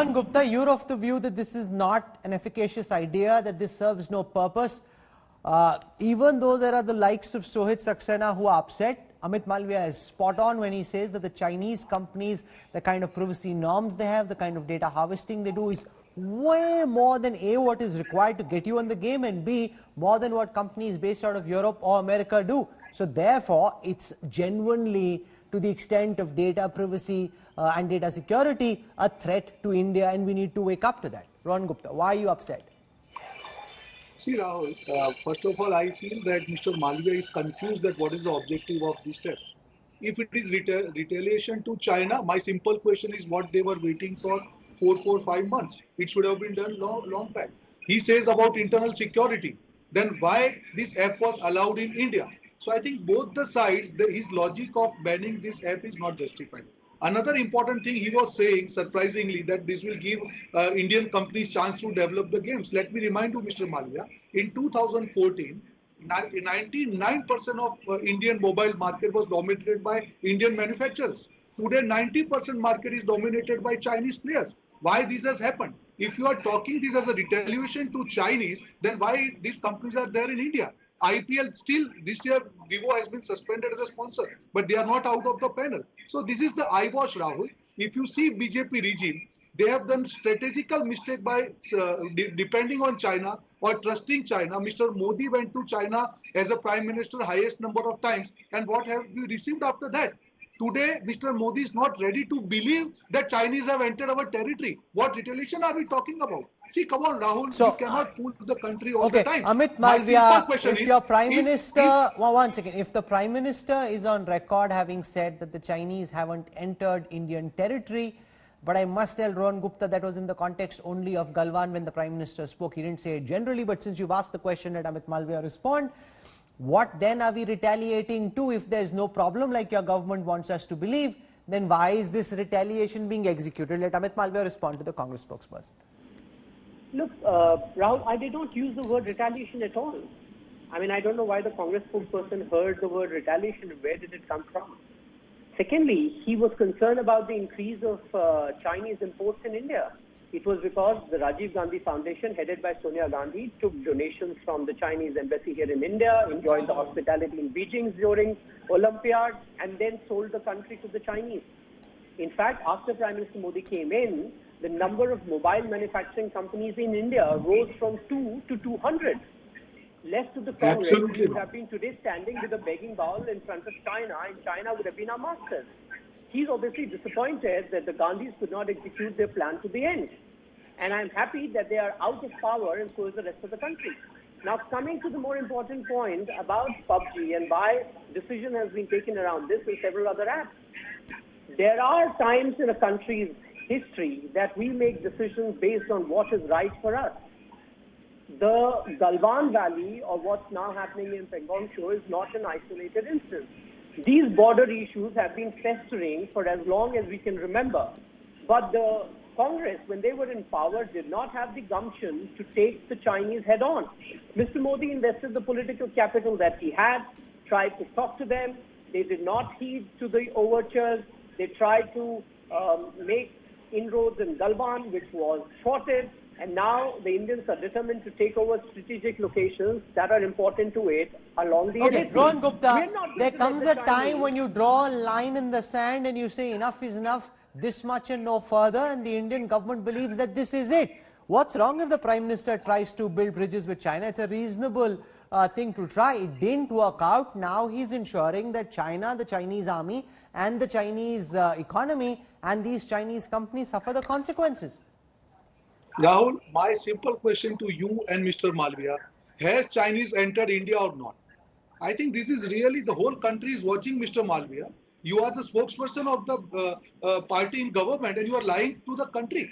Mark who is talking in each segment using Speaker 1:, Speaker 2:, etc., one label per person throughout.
Speaker 1: Rohan Gupta, you're of the view that this is not an efficacious idea, that this serves no purpose. Even though there are the likes of Sohit Saxena who are upset, Amit Malviya is spot on when he says that the Chinese companies, the kind of privacy norms they have, the kind of data harvesting they do is way more than A, what is required to get you on the game, and B, more than what companies based out of Europe or America do. So therefore, it's genuinely, to the extent of data privacy and data security, a threat to India, and we need to wake up to that. Rohan Gupta, why are you upset?
Speaker 2: See, Rahul, first of all, I feel that Mr. Malviya is confused that what is the objective of this step. If it is retaliation to China, my simple question is what they were waiting for 5 months. It should have been done long back. He says about internal security. Then why this app was allowed in India? So I think both the sides, his logic of banning this app is not justified. Another important thing he was saying, surprisingly, that this will give Indian companies chance to develop the games. Let me remind you, Mr. Malviya, in 2014, 99% of Indian mobile market was dominated by Indian manufacturers. Today, 90% market is dominated by Chinese players. Why this has happened? If you are talking this as a retaliation to Chinese, then why these companies are there in India? IPL still this year Vivo has been suspended as a sponsor, but they are not out of the panel. So this is the eyewash, Rahul. If you see BJP regime, they have done strategical mistake by depending on China or trusting China. Mr. Modi went to China as a prime minister highest number of times, and what have we received after that? Today, Mr. Modi is not ready to believe that Chinese have entered our territory. What retaliation are we talking about? See, come on, Rahul,
Speaker 1: so,
Speaker 2: you cannot fool the country all the time.
Speaker 1: Amit Malviya, if your Prime Minister, one second, if the Prime Minister is on record having said that the Chinese haven't entered Indian territory, but I must tell Rohan Gupta that was in the context only of Galwan when the Prime Minister spoke. He didn't say it generally, but since you've asked the question, let Amit Malviya respond. What then are we retaliating to if there's no problem like your government wants us to believe? Then why is this retaliation being executed? Let Amit Malviya respond to the Congress spokesperson.
Speaker 3: Look, Rahul, I did not use the word retaliation at all. I mean, I don't know why the Congress spokesperson heard the word retaliation and where did it come from. Secondly, he was concerned about the increase of Chinese imports in India. It was because the Rajiv Gandhi Foundation, headed by Sonia Gandhi, took donations from the Chinese embassy here in India, enjoyed the hospitality in Beijing during Olympiad, and then sold the country to the Chinese. In fact, after Prime Minister Modi came in, the number of mobile manufacturing companies in India rose from 2 to 200. Left to the Congress, we would have been today standing with a begging bowl in front of China, and China would have been our masters. He's obviously disappointed that the Gandhis could not execute their plan to the end. And I'm happy that they are out of power, and so is the rest of the country. Now, coming to the more important point about PUBG and why decision has been taken around this and several other apps. There are times in a country's history that we make decisions based on what is right for us. The Galwan Valley, or what's now happening in Pangong Tso, is not an isolated instance. These border issues have been festering for as long as we can remember. But the Congress, when they were in power, did not have the gumption to take the Chinese head on. Mr. Modi invested the political capital that he had, tried to talk to them. They did not heed to the overtures. They tried to make inroads in Galwan, which was thwarted. And now the Indians are determined to take over strategic locations that are important to it along the
Speaker 1: Okay, Rohan Gupta, there comes a time when you draw a line in the sand and you say enough is enough, this much and no further, and the Indian government believes that this is it. What's wrong if the Prime Minister tries to build bridges with China? It's a reasonable thing to try. It didn't work out. Now he's ensuring that China, the Chinese army, and the Chinese economy and these Chinese companies suffer the consequences.
Speaker 2: Rahul, my simple question to you and Mr. Malviya, has Chinese entered India or not? I think this is really the whole country is watching Mr. Malviya. You are the spokesperson of the party in government and you are lying to the country.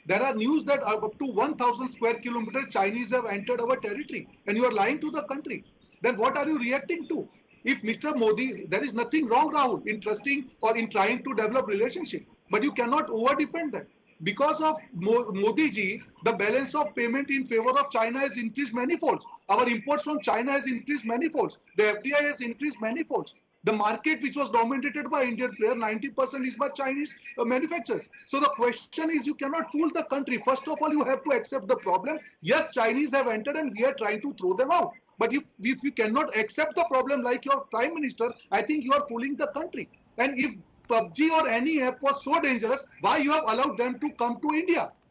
Speaker 2: There are news that up to 1,000 square kilometers Chinese have entered our territory and you are lying to the country. Then what are you reacting to? If Mr. Modi, there is nothing wrong, Rahul, in trusting or in trying to develop relationship, but you cannot over-depend that. Because of Modi ji, the balance of payment in favor of China has increased manifolds. Our imports from China has increased manifolds. The FDI has increased manifolds. The market which was dominated by Indian player, 90% is by Chinese manufacturers. So the question is, you cannot fool the country. First of all, you have to accept the problem. Yes, Chinese have entered and we are trying to throw them out. But if you cannot accept the problem like your prime minister, I think you are fooling the country. And if PUBG or any app was so dangerous, why you have allowed them to come to India?